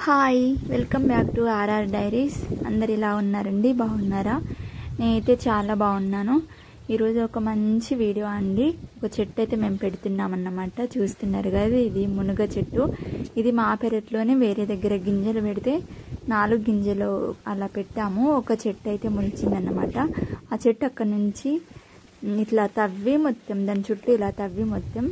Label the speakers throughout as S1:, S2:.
S1: Hi welcome back to RR diaries. అందరు ఇలా ఉన్నారండి, బాగున్నారా? నేనైతే చాలా బాగున్నాను. ఈరోజు ఒక మంచి వీడియో అండి. ఒక చెట్టు అయితే మేము పెడుతున్నామన్నమాట. చూస్తున్నారు కదా, ఇది మునగ చెట్టు. ఇది మా పెరట్లోనే వేరే దగ్గర గింజలు పెడితే 4 గింజలు అలా పెట్టాము. ఒక చెట్టు అయితే మొలిచిందన్నమాట. ఆ చెట్టు అక్కడ నుంచి ఇట్లా తవ్వి మొత్తం దాని చుట్టూ ఇలా తవ్వి మొత్తం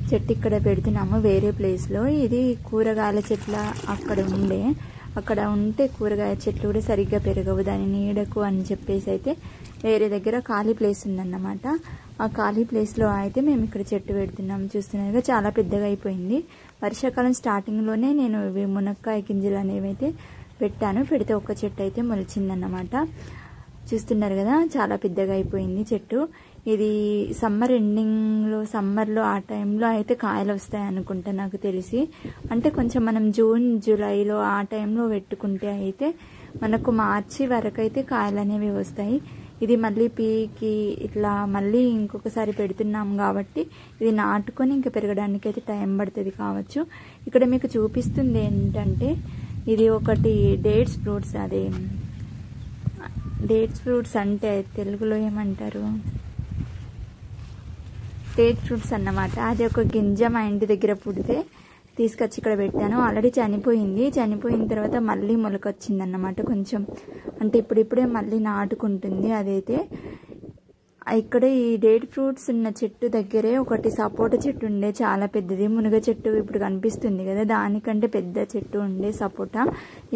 S1: చెట్టు ఇక్కడ పెడుతున్నాము వేరే ప్లేస్లో. ఇది కూరగాయల చెట్ల అక్కడ ఉంటే కూరగాయల చెట్లు కూడా సరిగ్గా పెరగవు దాని నీడకు అని చెప్పేసి అయితే వేరే దగ్గర ఖాళీ ప్లేస్ ఉందన్నమాట. ఆ ఖాళీ ప్లేస్లో అయితే మేము ఇక్కడ చెట్టు పెడుతున్నాము. చూస్తున్నారుగా, చాలా పెద్దగా అయిపోయింది. వర్షాకాలం స్టార్టింగ్లోనే నేను మునక్కాయ గింజలు అనేవి అయితే పెడితే ఒక చెట్టు అయితే మొలిచిందన్నమాట. చూస్తున్నారు కదా, చాలా పెద్దగా అయిపోయింది చెట్టు. ఇది సమ్మర్లో ఆ టైంలో అయితే కాయలు వస్తాయి అనుకుంటా నాకు తెలిసి. అంటే కొంచెం మనం జూన్ జూలైలో ఆ టైంలో పెట్టుకుంటే అయితే మనకు మార్చి వరకు అయితే కాయలు అనేవి వస్తాయి. ఇది మళ్ళీ పీకి ఇట్లా మళ్ళీ ఇంకొకసారి పెడుతున్నాం కాబట్టి ఇది నాటుకొని ఇంకా పెరగడానికి అయితే టైం పడుతుంది కావచ్చు. ఇక్కడ మీకు చూపిస్తుంది ఏంటంటే, ఇది ఒకటి డేట్స్ ఫ్రూట్స్ అంటే తెలుగులో ఏమంటారు, డేట్ ఫ్రూట్స్ అన్నమాట. అది ఒక గింజ మా ఇంటి దగ్గర పుడితే తీసుకొచ్చి ఇక్కడ పెట్టాను. ఆల్రెడీ చనిపోయిన తర్వాత మళ్ళీ మొలకొచ్చిందన్నమాట. కొంచెం అంటే ఇప్పుడిప్పుడే మళ్ళీ నాటుకుంటుంది. అదైతే ఇక్కడ ఈ డేట్ ఫ్రూట్స్ ఉన్న చెట్టు దగ్గరే ఒకటి సపోటా చెట్టు ఉండే, చాలా పెద్దది. మునగ చెట్టు ఇప్పుడు కనిపిస్తుంది కదా, దానికంటే పెద్ద చెట్టు ఉండే సపోటా.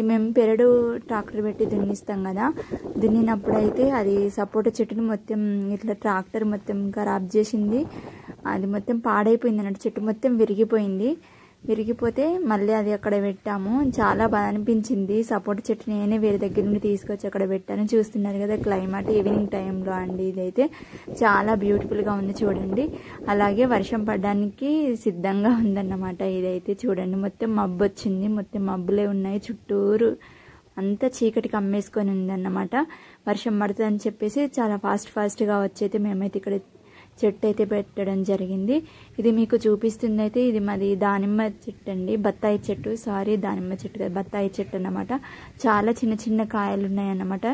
S1: మేము పెరడు ట్రాక్టర్ పెట్టి దున్నిస్తాం కదా, దున్నినప్పుడు అయితే అది సపోటా చెట్టుని మొత్తం ఇట్లా ట్రాక్టర్ మొత్తం ఖరాబ్ చేసింది. అది మొత్తం పాడైపోయింది అన్నట్టు. చెట్టు మొత్తం విరిగిపోతే మళ్ళీ అది అక్కడ పెట్టాము. చాలా బాగా అనిపించింది. సపోటా చెట్టు నేనే వేరే దగ్గర నుండి తీసుకొచ్చి అక్కడ పెట్టాను. చూస్తున్నారు కదా, క్లైమేట్ ఈవినింగ్ టైంలో అండి. ఇదైతే చాలా బ్యూటిఫుల్గా ఉంది చూడండి. అలాగే వర్షం పడడానికి సిద్ధంగా ఉందన్నమాట. ఇదైతే చూడండి, మొత్తం మబ్బు వచ్చింది, మొత్తం మబ్బులే ఉన్నాయి. చుట్టూరు అంతా చీకటి కమ్మేసుకొని ఉందన్నమాట. వర్షం పడుతుందని చెప్పేసి చాలా ఫాస్ట్గా వచ్చి అయితే మేమైతే ఇక్కడ చెట్టు అయితే పెట్టడం జరిగింది. ఇది మీకు చూపిస్తుంది అయితే, ఇది మాది దానిమ్మ చెట్టు అండి, బత్తాయి చెట్టు అన్నమాట. చాలా చిన్న కాయలు ఉన్నాయన్నమాట.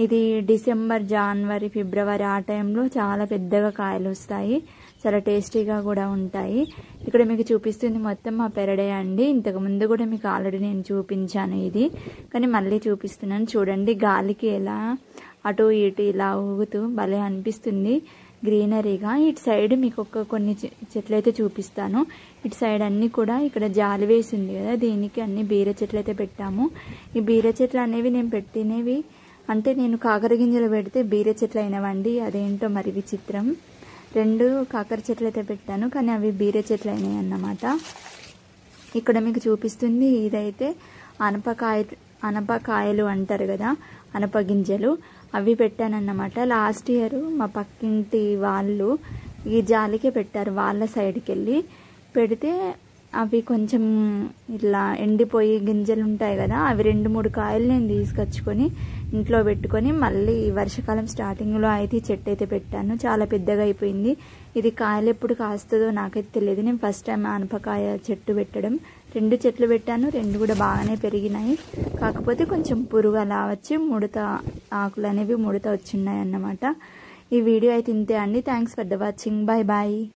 S1: ఇది డిసెంబర్, జనవరి, ఫిబ్రవరి ఆ టైంలో చాలా పెద్దగా కాయలు వస్తాయి. చాలా టేస్టీగా కూడా ఉంటాయి. ఇక్కడ మీకు చూపిస్తుంది మొత్తం మా పెరడే అండి. ఇంతకుముందు కూడా మీకు ఆల్రెడీ నేను చూపించాను ఇది, కానీ మళ్ళీ చూపిస్తున్నాను చూడండి. గాలికి ఎలా అటు ఇటు ఇలా ఊగుతూ భలే అనిపిస్తుంది గ్రీనరీగా. ఇటు సైడ్ మీకు కొన్ని చెట్లు అయితే చూపిస్తాను. ఇటు సైడ్ అన్నీ కూడా ఇక్కడ జాలి వేసింది కదా, దీనికి అన్ని బీర చెట్లు అయితే పెట్టాము. ఈ బీర చెట్లు అనేవి నేను పెట్టినవి అంటే, నేను కాకర గింజలు పెడితే బీర చెట్లు అయినవండి. అదేంటో మరి విచిత్రం. 2 కాకర చెట్లు అయితే పెట్టాను, కానీ అవి బీర చెట్లు అయినాయి అన్నమాట. ఇక్కడ మీకు చూపిస్తుంది, ఇదైతే అనపకాయలు అంటారు కదా, అనప గింజలు, అవి పెట్టానన్నమాట. లాస్ట్ ఇయర్ మా పక్కింటి వాళ్ళు ఈ జాలికే పెట్టారు. వాళ్ళ సైడ్కి వెళ్ళి పెడితే అవి కొంచెం ఇట్లా ఎండిపోయి గింజలు ఉంటాయి కదా, అవి 2-3 కాయలు నేను తీసుకొచ్చుకొని ఇంట్లో పెట్టుకొని మళ్ళీ వర్షాకాలం స్టార్టింగ్లో అయితే చెట్టు అయితే పెట్టాను. చాలా పెద్దగా అయిపోయింది. ఇది కాయలు ఎప్పుడు కాస్తుందో నాకైతే తెలియదు. నేను ఫస్ట్ టైం ఆనపకాయ చెట్టు పెట్టడం. 2 చెట్లు పెట్టాను, 2 కూడా బాగానే పెరిగినాయి. కాకపోతే కొంచెం పురుగు అలా వచ్చి ఆకులు అనేవి ముడత వచ్చిన్నాయి అన్నమాట. ఈ వీడియో అయితే ఇంతే అండి. Thanks for the watching. Bye.